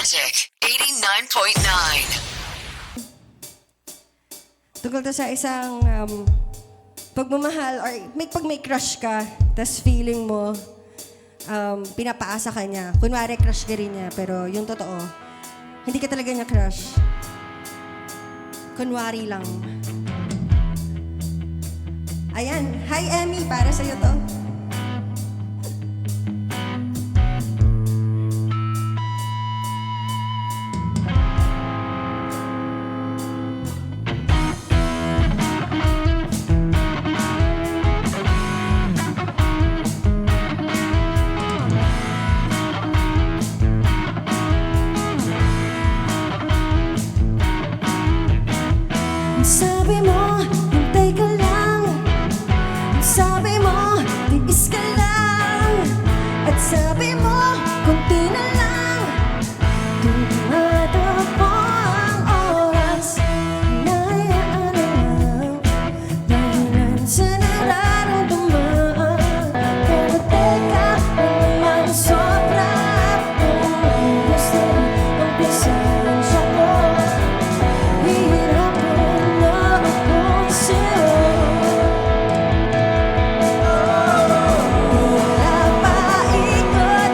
Magic 89.9. Tungkol to sa isang pagmamahal or pag may crush ka, tas feeling mo, pinapaasa ka niya. Kunwari, crush ka rin niya, pero yung totoo, hindi ka talaga niya crush. Kunwari lang. Ayan. Hi, Emmy. Para sa'yo to. Sabi mo, hintay ka lang. Sabi mo, tiis ka lang. At sabi mo, kunti na lang. Dumadako ang oras, hinahayaan na lang. Dahilan sa nararamdaman. Pero teka, naman sobra. Kung gusto ang pisensya ko, hihirapan na ako sa'yo. Wala pa ikot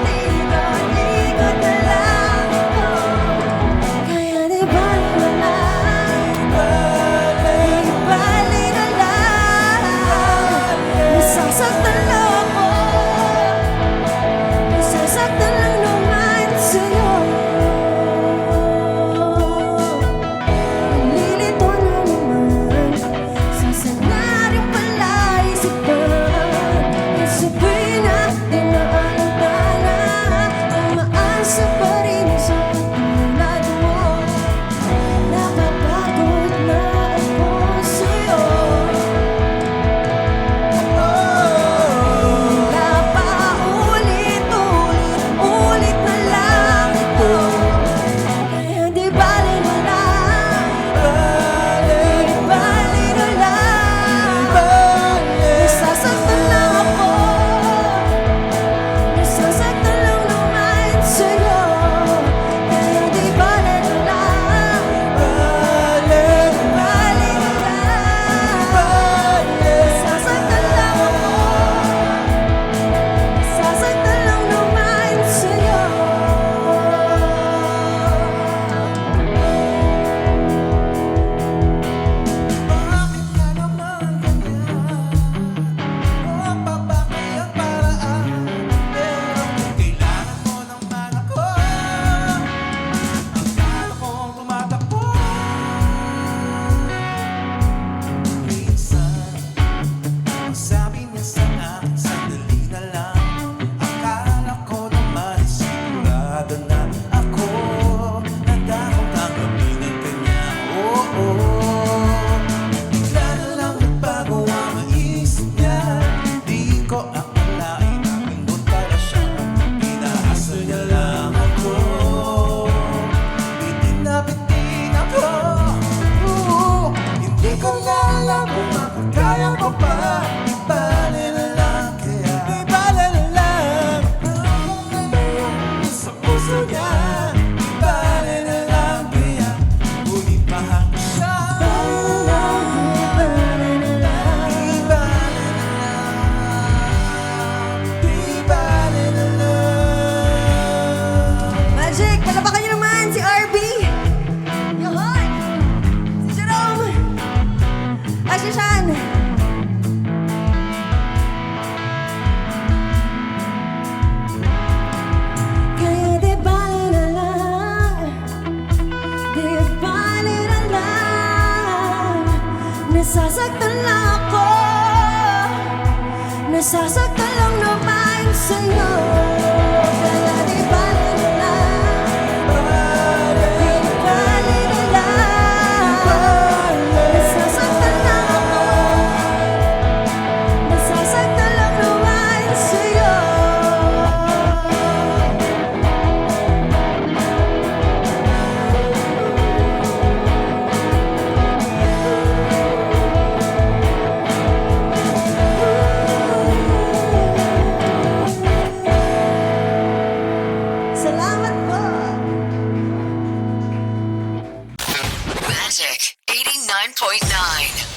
89.9.